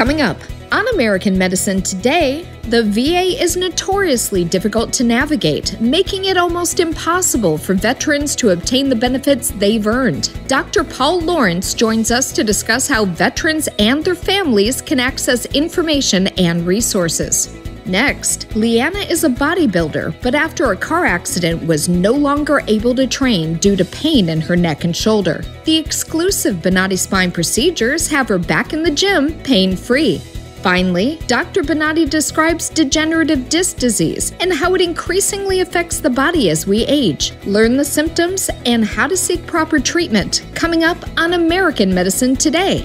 Coming up on American Medicine Today, the VA is notoriously difficult to navigate, making it almost impossible for veterans to obtain the benefits they've earned. Dr. Paul Lawrence joins us to discuss how veterans and their families can access information and resources. Next, Leanna is a bodybuilder, but after a car accident was no longer able to train due to pain in her neck and shoulder. The exclusive Bonati Spine Procedures have her back in the gym pain-free. Finally, Dr. Bonati describes degenerative disc disease and how it increasingly affects the body as we age. Learn the symptoms and how to seek proper treatment. Coming up on American Medicine Today.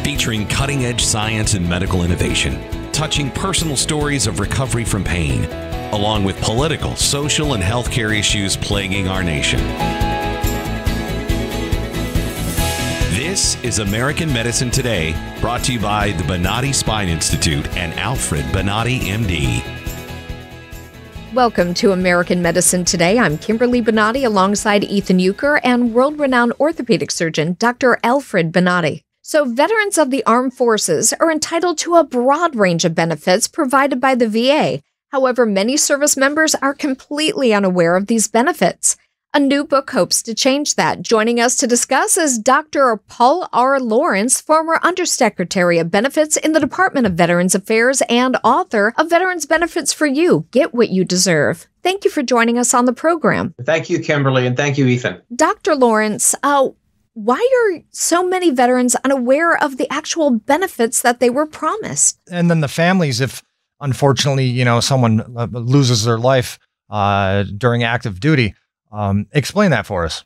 Featuring cutting-edge science and medical innovation, touching personal stories of recovery from pain, along with political, social, and healthcare issues plaguing our nation. This is American Medicine Today, brought to you by the Bonati Spine Institute and Alfred Bonati, MD. Welcome to American Medicine Today. I'm Kimberly Bonati alongside Ethan Youker and world-renowned orthopedic surgeon Dr. Alfred Bonati. So veterans of the armed forces are entitled to a broad range of benefits provided by the VA. However, many service members are completely unaware of these benefits. A new book hopes to change that. Joining us to discuss is Dr. Paul R. Lawrence, former Undersecretary of Benefits in the Department of Veterans Affairs and author of Veterans Benefits for You, Get What You Deserve. Thank you for joining us on the program. Thank you, Kimberly, and thank you, Ethan. Dr. Lawrence, why are so many veterans unaware of the actual benefits that they were promised? And then the families, if unfortunately, someone loses their life during active duty, explain that for us.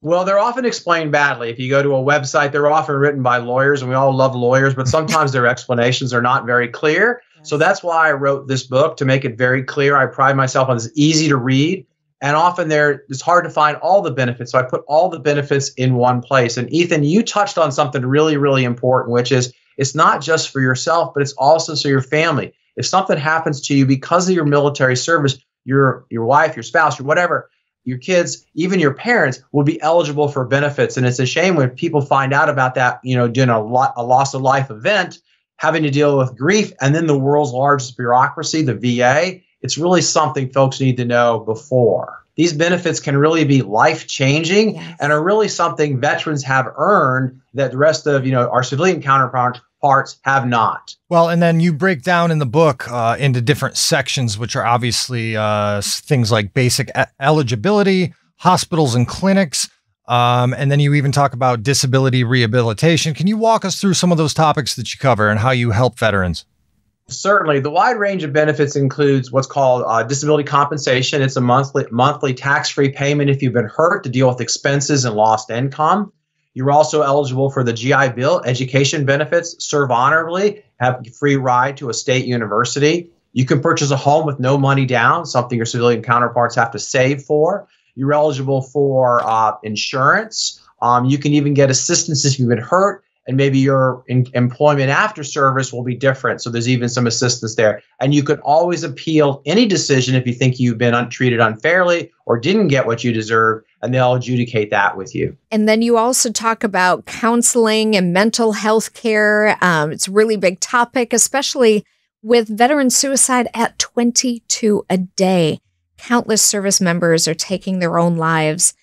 Well, they're often explained badly. If you go to a website, they're often written by lawyers, and we all love lawyers, but sometimes their explanations are not very clear. So that's why I wrote this book, to make it very clear. I pride myself on it's easy to read. And often it's hard to find all the benefits. So I put all the benefits in one place. And Ethan, you touched on something really, really important, which is it's not just for yourself, but it's also for your family. If something happens to you because of your military service, your wife, your spouse, your whatever, your kids, even your parents will be eligible for benefits. And it's a shame when people find out about that, doing a loss of life event, having to deal with grief, and then the world's largest bureaucracy, the VA. It's really something folks need to know before. These benefits can really be life-changing, yes, and are really something veterans have earned that the rest of, our civilian counterparts have not. Well, and then you break down in the book into different sections, which are obviously things like basic eligibility, hospitals and clinics, and then you even talk about disability rehabilitation. Can you walk us through some of those topics that you cover and how you help veterans? Certainly. The wide range of benefits includes what's called disability compensation. It's a monthly tax-free payment if you've been hurt to deal with expenses and lost income. You're also eligible for the GI Bill, education benefits, serve honorably, have a free ride to a state university. You can purchase a home with no money down, something your civilian counterparts have to save for. You're eligible for insurance. You can even get assistance if you've been hurt. And maybe your employment after service will be different. So there's even some assistance there. And you can always appeal any decision if you think you've been treated unfairly or didn't get what you deserve, and they'll adjudicate that with you. And then you also talk about counseling and mental health care. It's a really big topic, especially with veteran suicide at 22 a day. Countless service members are taking their own lives.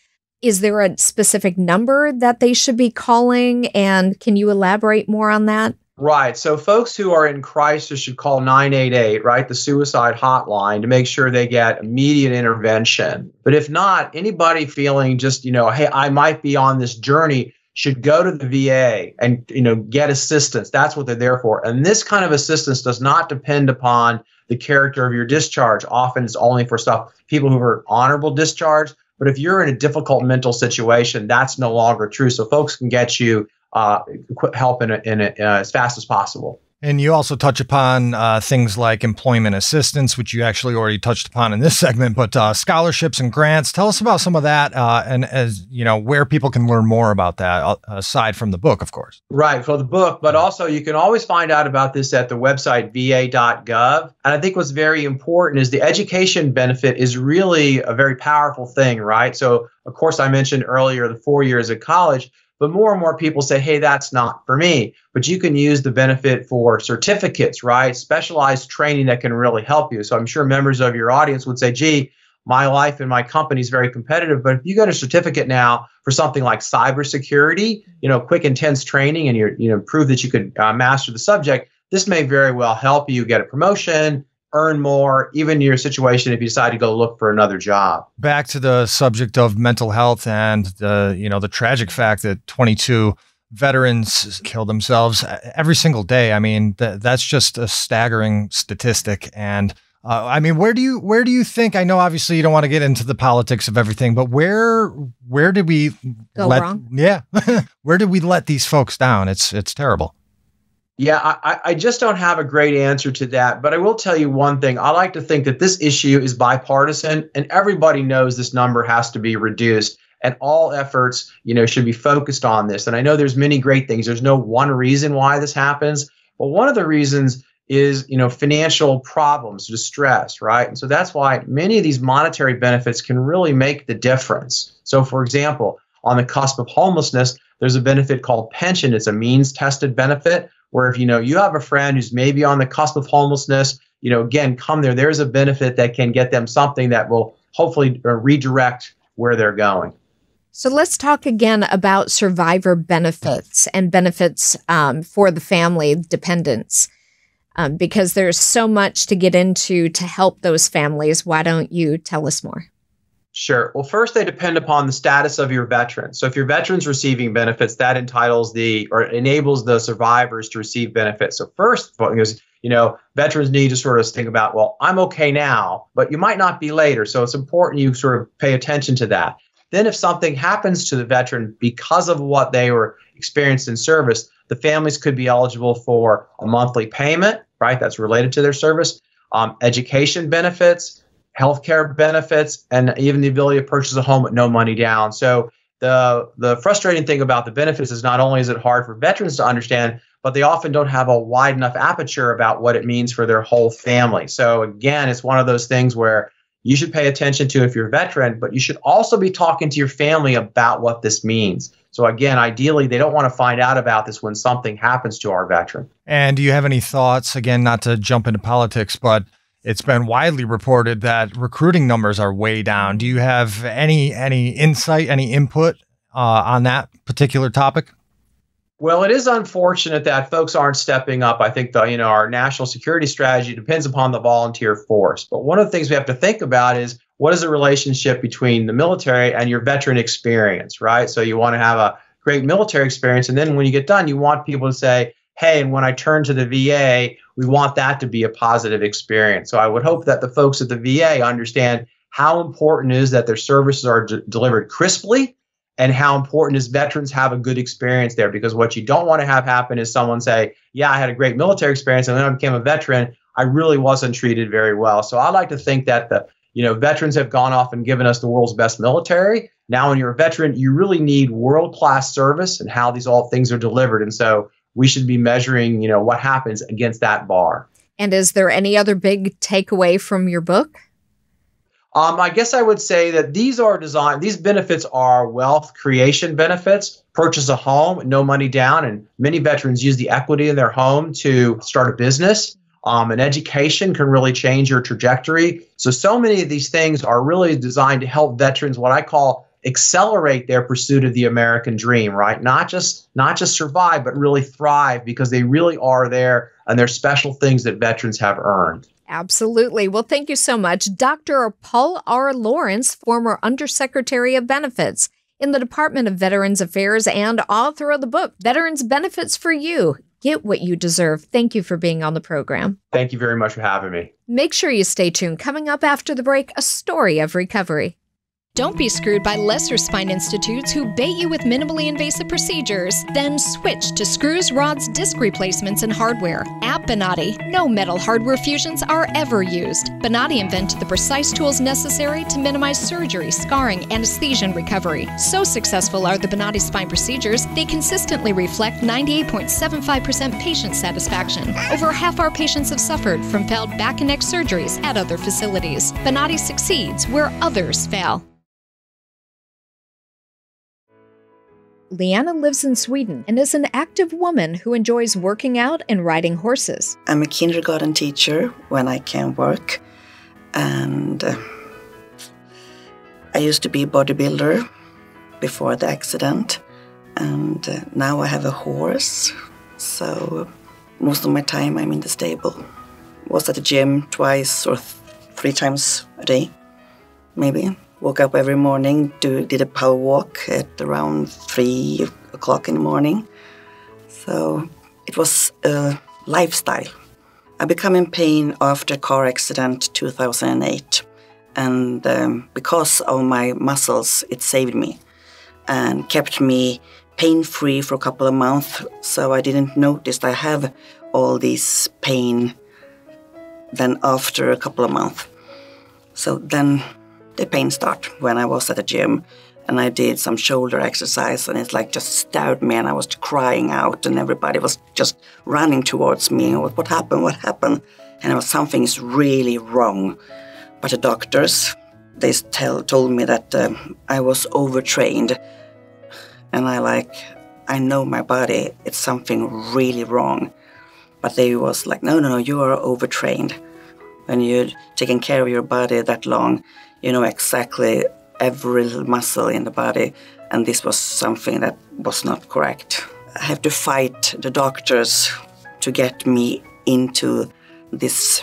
Is there a specific number that they should be calling? And can you elaborate more on that? Right. So folks who are in crisis should call 988, right, the suicide hotline, to make sure they get immediate intervention. But if not, anybody feeling just, hey, I might be on this journey, should go to the VA and, get assistance. That's what they're there for. And this kind of assistance does not depend upon the character of your discharge. Often it's only for people who are honorable discharge. But if you're in a difficult mental situation, that's no longer true. So folks can get you help in it as fast as possible. And you also touch upon things like employment assistance, which you actually already touched upon in this segment, but scholarships and grants. Tell us about some of that, and as where people can learn more about that, aside from the book, of course. Right, for the book, but also you can always find out about this at the website va.gov. And I think what's very important is the education benefit is really a very powerful thing, right? So, of course, I mentioned earlier the 4 years of college, But more and more people say, hey, that's not for me. But you can use the benefit for certificates, right? Specialized training that can really help you. So I'm sure members of your audience would say, gee, my life and my company is very competitive. But if you get a certificate now for something like cybersecurity, quick, intense training, and you prove that you could master the subject, this may very well help you get a promotion, earn more, even in your situation if you decide to go look for another job. Back to the subject of mental health and the tragic fact that 22 veterans kill themselves every single day. I mean, that's just a staggering statistic. And where do you think? I know obviously you don't want to get into the politics of everything, but where did we go wrong? Yeah, where did we let these folks down? It's terrible. Yeah, I just don't have a great answer to that. But I will tell you one thing. I like to think that this issue is bipartisan, and everybody knows this number has to be reduced. And all efforts, should be focused on this. And I know there's many great things. There's no one reason why this happens. But one of the reasons is, financial problems, distress, right? And so that's why many of these monetary benefits can really make the difference. So, for example, on the cusp of homelessness, there's a benefit called pension. It's a means-tested benefit where if, you have a friend who's maybe on the cusp of homelessness, again, come there. There's a benefit that can get them something that will hopefully redirect where they're going. So let's talk again about survivor benefits and benefits for the family dependents, because there's so much to get into to help those families. Why don't you tell us more? Sure. Well, first, they depend upon the status of your veteran. So if your veteran's receiving benefits, that enables the survivors to receive benefits. So first, because veterans need to sort of think about, well, I'm okay now, but you might not be later. So it's important you sort of pay attention to that. Then if something happens to the veteran because of what they were experienced in service, the families could be eligible for a monthly payment, right? That's related to their service, education benefits, healthcare benefits, and even the ability to purchase a home with no money down. So the frustrating thing about the benefits is not only is it hard for veterans to understand, but they often don't have a wide enough aperture about what it means for their whole family. So again, it's one of those things where you should pay attention to if you're a veteran, but you should also be talking to your family about what this means. So again, ideally, they don't want to find out about this when something happens to our veteran. And do you have any thoughts, again, not to jump into politics, but it's been widely reported that recruiting numbers are way down. Do you have any insight, any input on that particular topic? Well, it is unfortunate that folks aren't stepping up. I think our national security strategy depends upon the volunteer force. But one of the things we have to think about is what is the relationship between the military and your veteran experience, right? So you want to have a great military experience. And then when you get done, you want people to say, hey, and when I turn to the VA, we want that to be a positive experience. So I would hope that the folks at the VA understand how important it is that their services are delivered crisply, and how important is veterans have a good experience there. Because what you don't want to have happen is someone say, yeah, I had a great military experience, and then I became a veteran, I really wasn't treated very well. So I like to think that veterans have gone off and given us the world's best military. Now, when you're a veteran, you really need world-class service and how these all things are delivered. And so we should be measuring, what happens against that bar. And is there any other big takeaway from your book? I guess I would say that these benefits are wealth creation benefits. Purchase a home, no money down, and many veterans use the equity in their home to start a business. And education can really change your trajectory. So many of these things are really designed to help veterans, what I call accelerate their pursuit of the American dream, right? Not just survive, but really thrive, because they really are there, and they're special things that veterans have earned. Absolutely. Well, thank you so much. Dr. Paul R. Lawrence, former Undersecretary of Benefits in the Department of Veterans Affairs and author of the book, Veterans Benefits for You. Get what you deserve. Thank you for being on the program. Thank you very much for having me. Make sure you stay tuned. Coming up after the break, a story of recovery. Don't be screwed by lesser spine institutes who bait you with minimally invasive procedures, then switch to screws, rods, disc replacements, and hardware. At Bonati, no metal hardware fusions are ever used. Bonati invented the precise tools necessary to minimize surgery, scarring, anesthesia, and recovery. So successful are the Bonati Spine Procedures, they consistently reflect 98.75% patient satisfaction. Over half our patients have suffered from failed back and neck surgeries at other facilities. Bonati succeeds where others fail. Leanna lives in Sweden and is an active woman who enjoys working out and riding horses. I'm a kindergarten teacher when I can work, and I used to be a bodybuilder before the accident, and now I have a horse, so most of my time I'm in the stable. Was at the gym twice or 3 times a day, maybe. Woke up every morning, did a power walk at around 3 o'clock in the morning. So it was a lifestyle. I became in pain after a car accident 2008. And because of my muscles, it saved me and kept me pain-free for a couple of months. So I didn't notice I have all this pain then after a couple of months. So then the pain started when I was at the gym, and I did some shoulder exercise, and it like just stabbed me, and I was crying out, and everybody was just running towards me. What happened? What happened? And it was something is really wrong. But the doctors, they told me that I was overtrained, and I know my body. It's something really wrong. But they was like, no, you are overtrained. When you're taking care of your body that long, you know exactly every muscle in the body, and this was something that was not correct. I have to fight the doctors to get me into this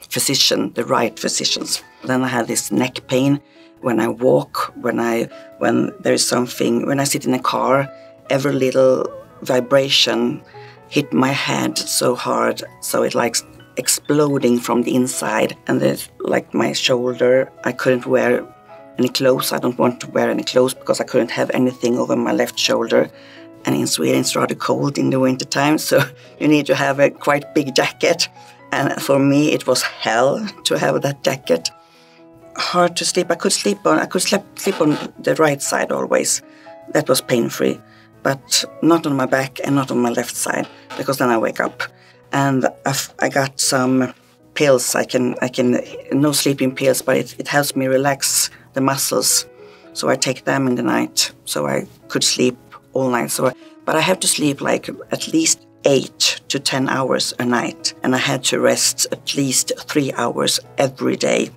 physician, the right physicians. Then I had this neck pain when I walk, when there is something, when I sit in a car, every little vibration hit my head so hard, so it like exploding from the inside. And there's like my shoulder, I couldn't wear any clothes. I don't want to wear any clothes because I couldn't have anything over my left shoulder. And in Sweden it's rather cold in the winter time, so you need to have a quite big jacket. And for me it was hell to have that jacket. Hard to sleep. I could sleep on the right side always. That was pain-free, but not on my back and not on my left side, because then I wake up. And I got some pills. I can no sleeping pills, but it helps me relax the muscles. So I take them in the night, so I could sleep all night. But I have to sleep like at least 8 to 10 hours a night, and I had to rest at least 3 hours every day.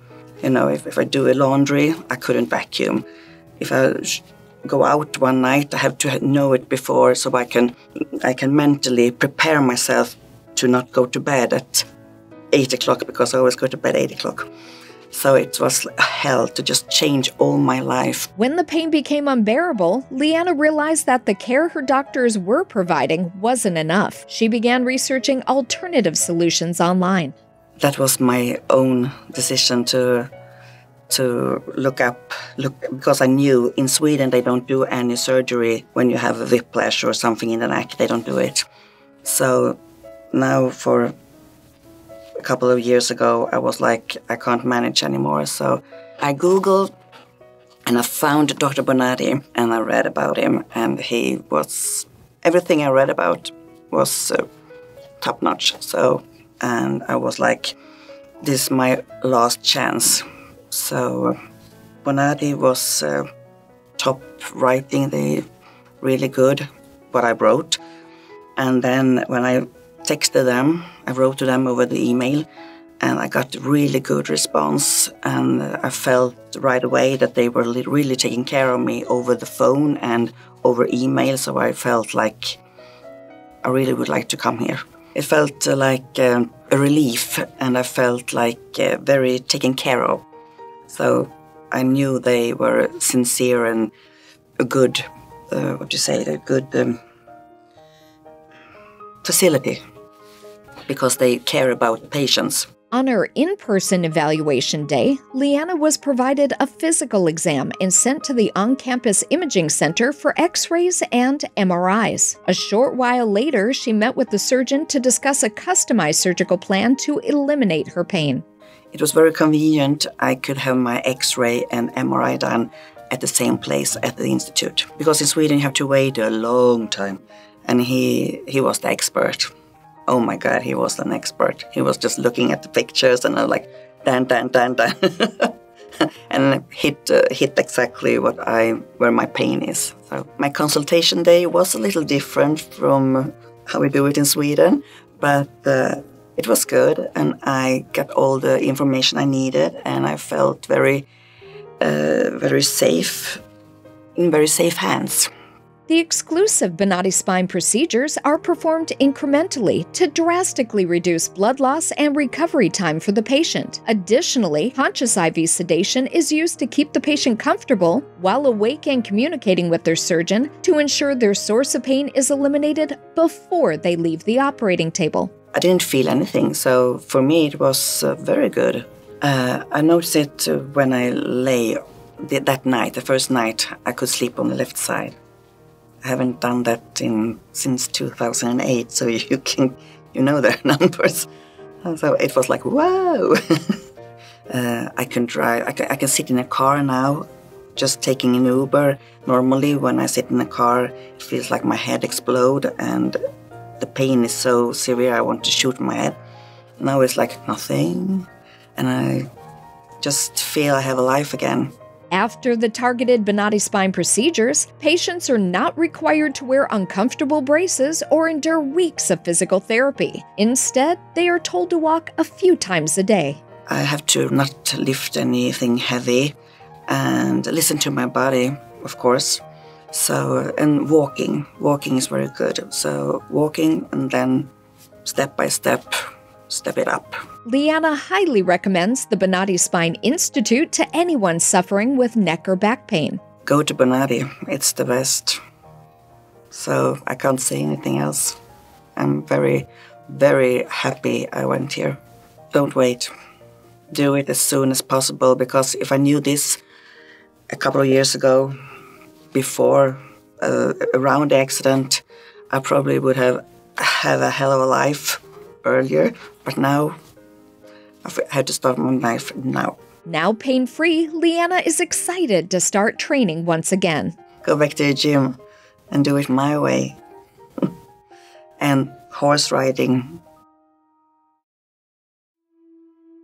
You know, if I do a laundry, I couldn't vacuum. If I go out one night, I have to know it before, so I can mentally prepare myself to not go to bed at 8 o'clock, because I always go to bed at 8 o'clock. So it was hell to just change all my life. When the pain became unbearable, Leanna realized that the care her doctors were providing wasn't enough. She began researching alternative solutions online. That was my own decision to look, because I knew in Sweden they don't do any surgery when you have a whiplash or something in the neck. They don't do it. So now for a couple of years ago, I was like, I can't manage anymore. So I Googled and I found Dr. Bonati, and I read about him, and everything I read about was top notch. And I was like, this is my last chance. So Bonati was top writing, they really good what I wrote. And then when I texted them, I wrote to them over the email, and I got really good response. And I felt right away that they were really taking care of me over the phone and over email. So I felt like I really would like to come here. It felt like a relief, and I felt like very taken care of. So I knew they were sincere and a good, a good facility, because they care about patients. On her in-person evaluation day, Leanna was provided a physical exam and sent to the on-campus imaging center for x-rays and MRIs. A short while later, she met with the surgeon to discuss a customized surgical plan to eliminate her pain. It was very convenient. I could have my x-ray and MRI done at the same place at the institute. Because in Sweden you have to wait a long time. And he was the expert. Oh my God, he was an expert. He was just looking at the pictures, and I was like, dun. and hit exactly where my pain is. So my consultation day was a little different from how we do it in Sweden, but it was good, and I got all the information I needed, and I felt very safe, in very safe hands. The exclusive Bonati Spine procedures are performed incrementally to drastically reduce blood loss and recovery time for the patient. Additionally, conscious IV sedation is used to keep the patient comfortable while awake and communicating with their surgeon to ensure their source of pain is eliminated before they leave the operating table. I didn't feel anything, so for me it was very good. I noticed it when I lay that night, the first night, I could sleep on the left side. I haven't done that since 2008, so you know the numbers. So it was like, wow! I can drive, I can sit in a car now, just taking an Uber. Normally when I sit in a car, it feels like my head explodes and the pain is so severe I want to shoot my head. Now it's like nothing, and I just feel I have a life again. After the targeted Bonati Spine procedures, patients are not required to wear uncomfortable braces or endure weeks of physical therapy. Instead, they are told to walk a few times a day. I have to not lift anything heavy and listen to my body, of course. So, and walking is very good. So walking and then step by step, step it up. Leanna highly recommends the Bonati Spine Institute to anyone suffering with neck or back pain. Go to Bonati, it's the best. So I can't say anything else. I'm very, very happy I went here. Don't wait. Do it as soon as possible, because if I knew this a couple of years ago, before, around the accident, I probably would have had a hell of a life earlier, but now I've had to start my life now. Now pain-free, Leanna is excited to start training once again. Go back to the gym and do it my way. And horse riding.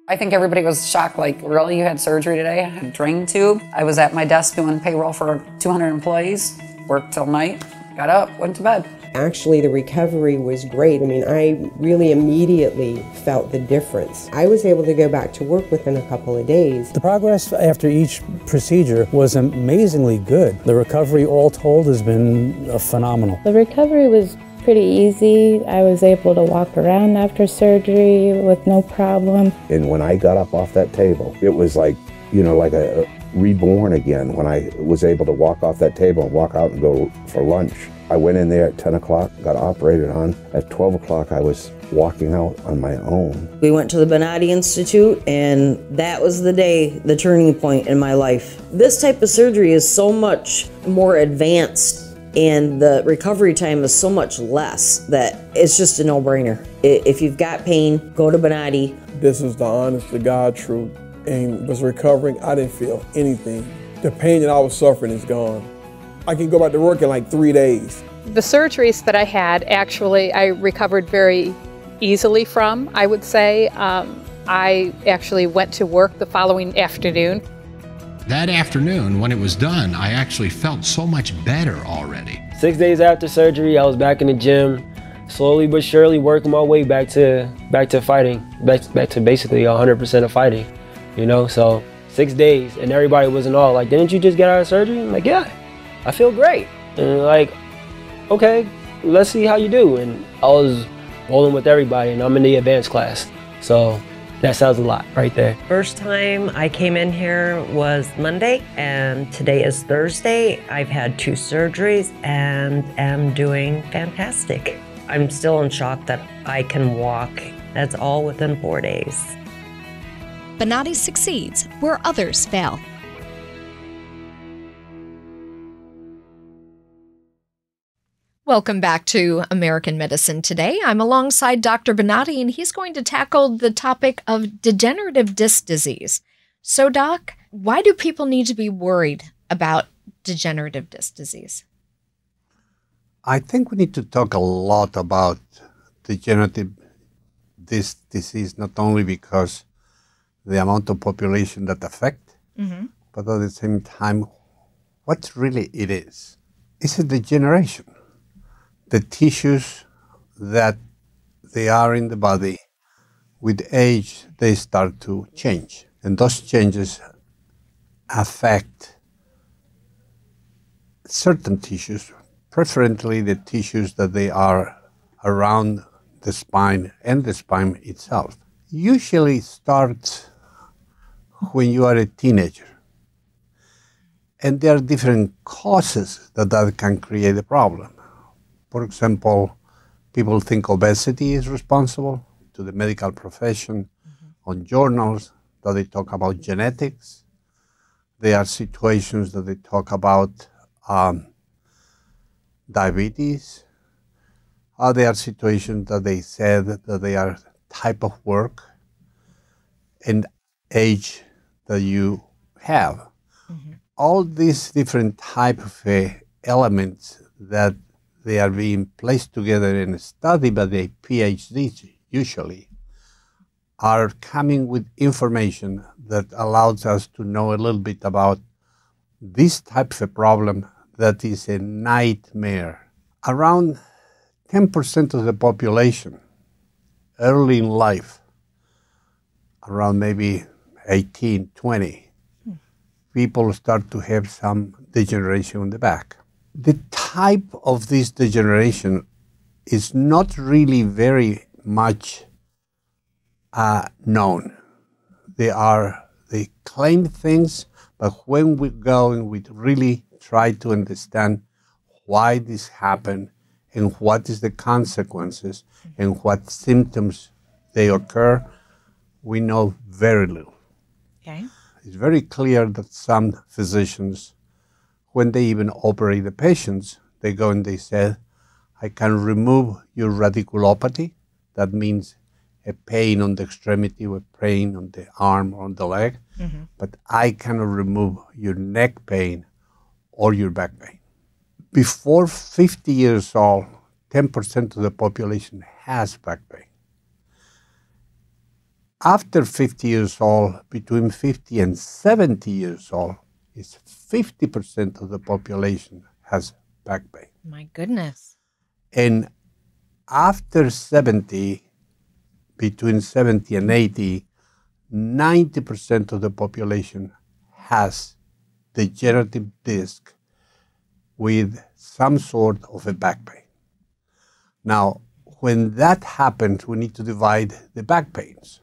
I think everybody was shocked, like, really, you had surgery today? I had a drain tube. I was at my desk doing payroll for 200 employees, worked till night, got up, went to bed. Actually, the recovery was great. I mean, I really immediately felt the difference. I was able to go back to work within a couple of days. The progress after each procedure was amazingly good. The recovery, all told, has been phenomenal. The recovery was pretty easy. I was able to walk around after surgery with no problem. And when I got up off that table, it was like, you know, like a reborn again when I was able to walk off that table and walk out and go for lunch. I went in there at 10 o'clock, got operated on. At 12 o'clock, I was walking out on my own. We went to the Bonati Institute, and that was the day, the turning point in my life. This type of surgery is so much more advanced, and the recovery time is so much less that it's just a no-brainer. If you've got pain, go to Bonati. This is the honest to God truth. And was recovering, I didn't feel anything. The pain that I was suffering is gone. I can go back to work in like 3 days. The surgeries that I had, actually, I recovered very easily from, I would say. I actually went to work the following afternoon. That afternoon, when it was done, I actually felt so much better already. 6 days after surgery, I was back in the gym, slowly but surely working my way back to fighting, back to basically 100% of fighting, you know. So 6 days, and everybody wasn't all like, "Didn't you just get out of surgery?" I'm like, "Yeah, I feel great." And like, "Okay, let's see how you do." And I was rolling with everybody, and I'm in the advanced class, so that sounds a lot right there. First time I came in here was Monday, and today is Thursday. I've had 2 surgeries and am doing fantastic. I'm still in shock that I can walk. That's all within 4 days. Bonati succeeds where others fail. Welcome back to American Medicine Today. I'm alongside Dr. Bonati, and he's going to tackle the topic of degenerative disc disease. So, Doc, why do people need to be worried about degenerative disc disease? I think we need to talk a lot about degenerative disc disease, not only because the amount of population that affect, but at the same time, what really it is? It's a degeneration. The tissues that they are in the body, with age, they start to change. And those changes affect certain tissues, preferably the tissues that they are around the spine and the spine itself. Usually starts when you are a teenager. And there are different causes that can create a problem. For example, people think obesity is responsible to the medical profession. On journals that they talk about genetics. There are situations that they talk about diabetes. There are situations that they said that they are type of work and age that you have. All these different type of elements that they are being placed together in a study by the PhDs usually are coming with information that allows us to know a little bit about this type of a problem that is a nightmare. Around 10% of the population early in life, around maybe 18, 20, people start to have some degeneration on the back. The type of this degeneration is not really very much known. They claim things, but when we go and we really try to understand why this happened and what is the consequences and what symptoms they occur, we know very little. Okay. It's very clear that some physicians, when they even operate the patients, they go and they say, I can remove your radiculopathy. That means a pain on the extremity or pain on the arm or on the leg, but I cannot remove your neck pain or your back pain. Before 50 years old, 10% of the population has back pain. After 50 years old, between 50 and 70 years old, is 50% of the population has back pain. My goodness. And after 70, between 70 and 80, 90% of the population has degenerative disc with some sort of a back pain. Now, when that happens, we need to divide the back pains.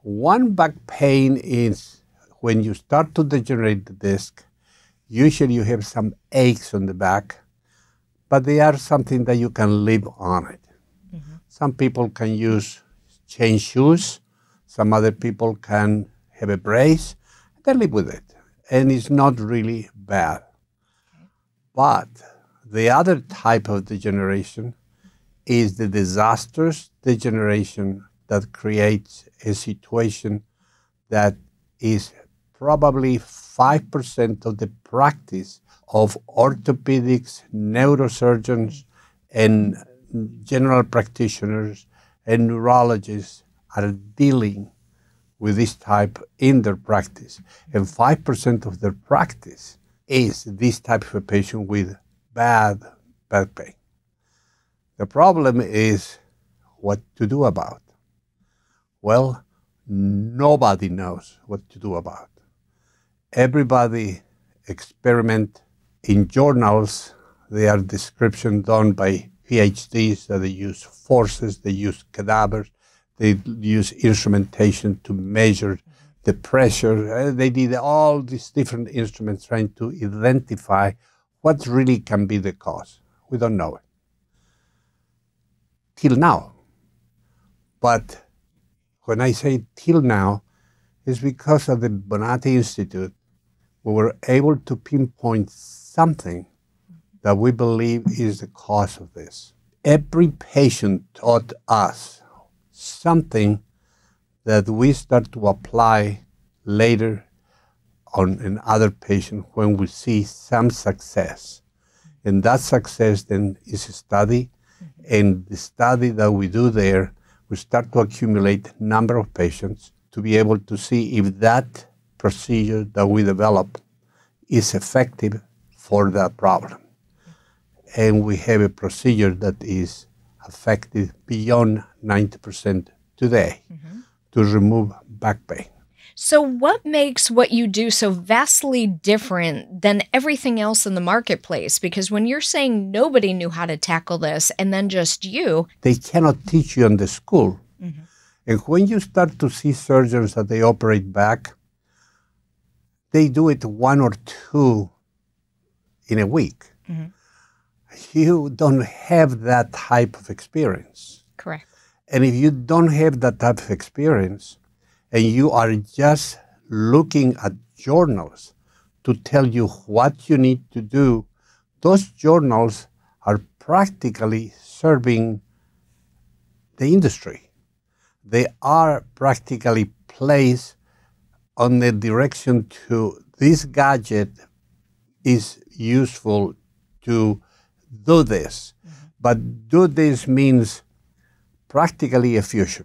One back pain is when you start to degenerate the disc, usually you have some aches on the back, but they are something that you can live on it. Some people can change shoes. Some other people can have a brace. They live with it. And it's not really bad. But the other type of degeneration is the disastrous degeneration that creates a situation that is probably 5% of the practice of orthopedics, neurosurgeons, and general practitioners and neurologists are dealing with this type in their practice. And 5% of their practice is this type of a patient with bad back pain. The problem is what to do about. Well, nobody knows what to do about. Everybody experiment in journals. They are description done by PhDs that they use forces, they use cadavers, they use instrumentation to measure the pressure. They did all these different instruments trying to identify what really can be the cause. We don't know it. Till now. But when I say till now, it's because of the Bonati Institute, we were able to pinpoint something that we believe is the cause of this. Every patient taught us something that we start to apply later on in other patients when we see some success. And that success then is a study, and the study that we do there, we start to accumulate number of patients to be able to see if that procedure that we develop is effective for that problem. And we have a procedure that is effective beyond 90% today to remove back pain. So what makes what you do so vastly different than everything else in the marketplace? Because when you're saying nobody knew how to tackle this and then just you. They cannot teach you in the school. And when you start to see surgeons that they operate back, they do it 1 or 2 in a week. You don't have that type of experience. Correct. And if you don't have that type of experience, and you are just looking at journals to tell you what you need to do, those journals are practically serving the industry. They are practically placed on the direction to this gadget is useful to do this. But do this means practically a fusion.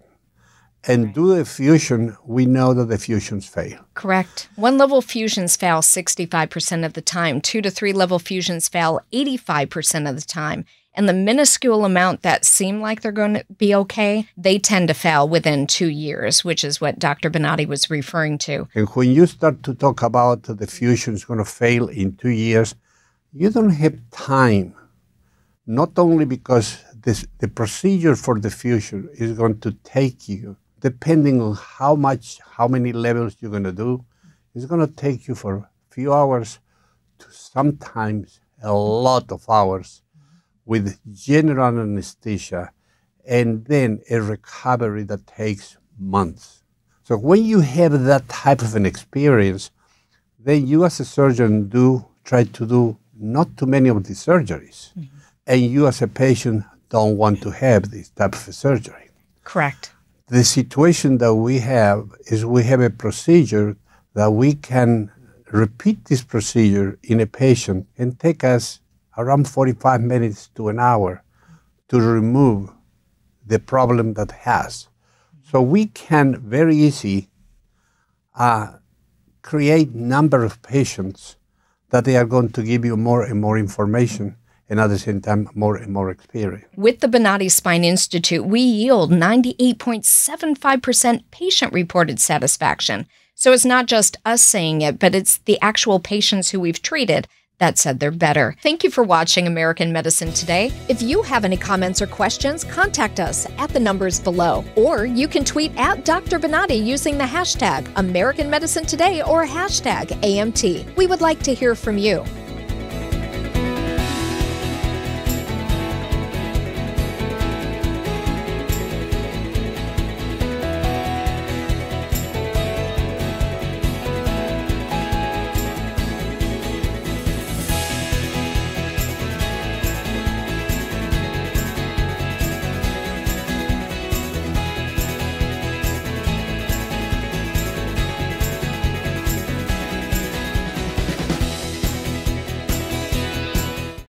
And do a fusion, we know that the fusions fail. Correct. 1-level fusions fail 65% of the time. 2 to 3-level fusions fail 85% of the time. And the minuscule amount that seem like they're going to be okay, they tend to fail within 2 years, which is what Dr. Bonati was referring to. And when you start to talk about the fusion is going to fail in 2 years, you don't have time. Not only because the procedure for the fusion is going to take you, depending on how many levels you're going to do, it's going to take you for a few hours to sometimes a lot of hours with general anesthesia and then a recovery that takes months. So when you have that type of an experience, then you as a surgeon try to do not too many of the surgeries. And you as a patient don't want to have this type of a surgery. Correct. The situation that we have is we have a procedure that we can repeat this procedure in a patient and take us around 45 minutes to an hour to remove the problem that has. So we can very easy create number of patients that they are going to give you more and more information and at the same time, more and more experience. With the Bonati Spine Institute, we yield 98.75% patient-reported satisfaction. So it's not just us saying it, but it's the actual patients who we've treated that said they're better. Thank you for watching American Medicine Today. If you have any comments or questions, contact us at the numbers below. Or you can tweet at Dr. Bonati using the hashtag American Medicine Today or hashtag AMT. We would like to hear from you.